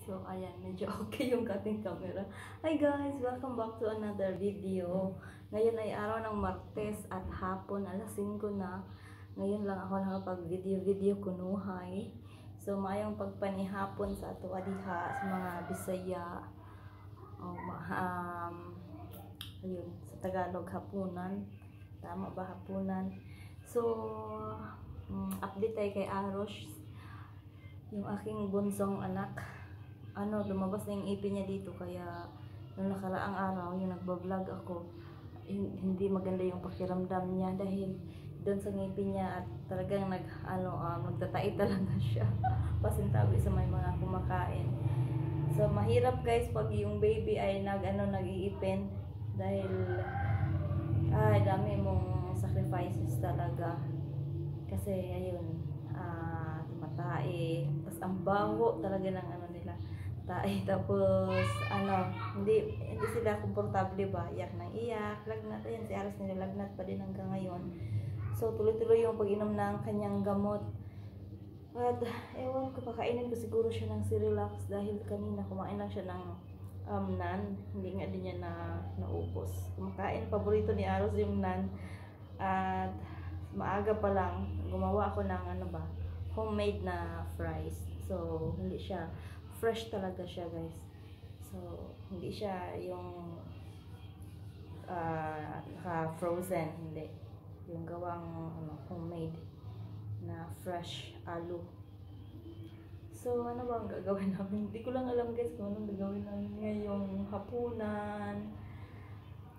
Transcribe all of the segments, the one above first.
So, ayan, medyo okay yung ating camera. Hi guys! Welcome back to another video. Ngayon ay araw ng Martes at hapon, alas 5 na. Ngayon lang ako nakapag-video kunuhay. So, maayong pagpanihapon sa ato adiha, sa mga Bisaya. Ayun, sa Tagalog, hapunan. Tama ba, hapunan? So, update tayo kay Arosh. Yung aking bunsong anak. Lumabas na yung ipin niya dito, kaya nung nakaraang araw yung nagbablog ako, hindi maganda yung pakiramdam niya dahil doon sa ngipin niya at talagang nagtatai talaga siya. Pasintabi sa may mga kumakain. So mahirap guys pag yung baby ay nag-iipin dahil dami mong sacrifices talaga. Kasi ayun, tumatai, tapos ang baho talaga ng nila. Tapos hindi sila komportable ba, iyak nang iyak, lagnat. Ayan, si Aras nilalagnat pa din hanggang ngayon. So tuloy-tuloy yung pag-inom ng kanyang gamot. At ewan ko, pakainin ko siguro siya ng Cerelac dahil kanina kumain lang siya ng nan, hindi nga din niya naubos. Kumakain, paborito ni Aros yung nan. At maaga pa lang gumawa ako ng homemade na fries. So hindi siya fresh talaga siya guys. So hindi siya yung frozen, hindi. Yung gawang homemade na fresh alu. So ano ba ang gagawin namin? Hindi ko lang alam guys kung anong gagawin namin ngayong hapunan.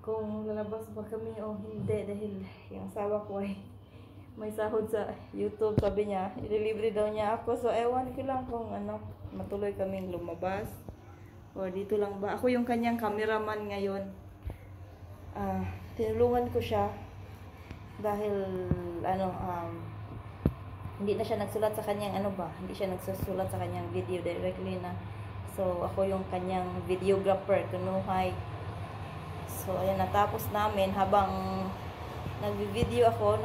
Kung lalabas ba kami o hindi dahil yung asawa ko ay may sahod sa YouTube, sabi niya, ililibre daw niya ako. So, ewan ko lang kung matuloy kaming lumabas. O, dito lang ba? Ako yung kanyang cameraman ngayon. Tinulungan ko siya. Dahil, hindi na siya nagsulat sa kanyang, hindi siya nagsusulat sa kanyang video directly na. So, ako yung kanyang videographer, kunuhay. So, ayan, natapos namin habang nag-video ako,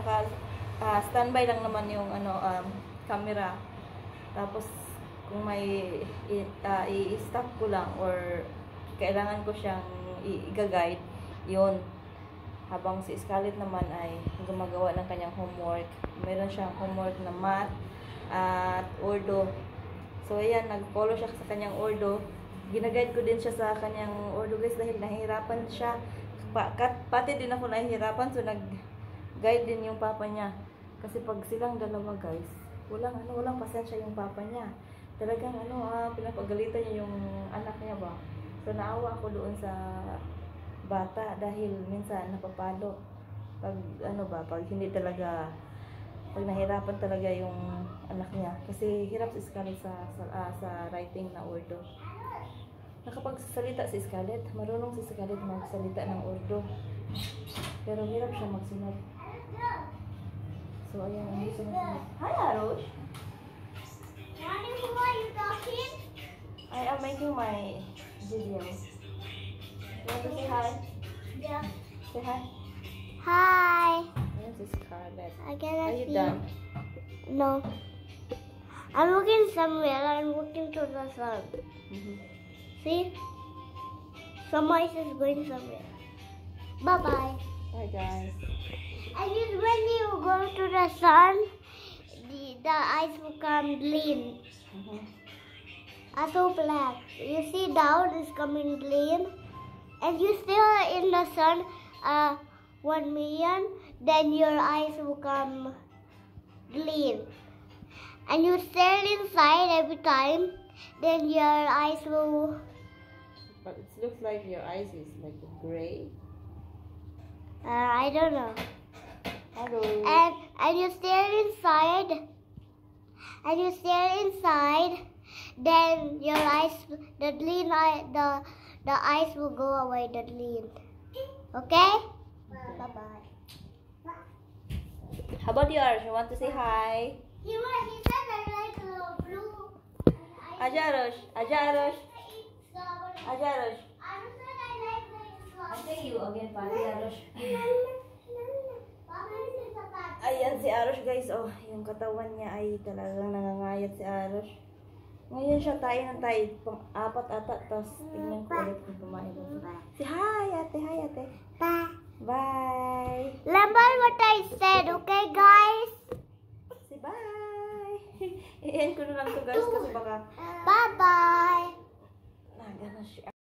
standby lang naman yung camera. Tapos kung may i-stop ko lang or kailangan ko siyang i-guide, yun. Habang si Scarlett naman ay gumagawa ng kanyang homework. Meron siyang homework na math at ordo. So ayan, nag-follow siya sa kanyang ordo. Ginaguide ko din siya sa kanyang ordo guys dahil nahihirapan siya. Pati din ako nahihirapan, so nag-guide din yung papa niya. Kasi pag silang dalawa guys, walang pasensya yung papa niya. Talagang pinapagalitan niya yung anak niya ba. So naawa ako doon sa bata dahil minsan napapalo. Pag hindi talaga, pag nahirapan talaga yung anak niya. Kasi hirap si Scarlett sa writing na ordo. Nakapagsalita si Scarlett, marunong si Scarlett magsalita ng ordo. Pero hirap siya magsunod. So, ayan, hindi sumusunod. Hi, Arosh! Mommy, who are you talking? I am making my video. You want to say hi? Yeah. Say hi. Hi. Ayan si Scarlett. I cannot Are you see. done? No. I'm looking somewhere. I'm looking to the sun. See? Some ice is going somewhere. Bye-bye. Bye, guys. And when you go to the sun, the ice will come clean. Also black. You see down is coming clean. And you still in the sun 1 million, then your eyes will come clean. And you stare inside every time, then your eyes will... But it looks like your eyes is like gray. I don't know. Hello. And you stare inside. And you stare inside, then your eyes, the clean eye, the eyes will go away. The clean. Okay? Bye bye. How about yours? You want to say hi? He said I like blue. Ajarosh. Ajarosh. Ajarosh. I said I like I'll take you again, Pati Arosh. Papa, this is a cat. Ayan si Arosh guys, yung katawan niya ay talagang nangangayat si Arosh. Ngayon siya tayo ng tayo. Pang-apat ata. Tapos tingnan ko ulit kung kumain ba siya. Si hi, ate. Hi, ate. Bye. Bye. Remember what I said, okay, guys? Si bye. I-end ko na lang to guys kasi baka Bye-bye. nagana siya.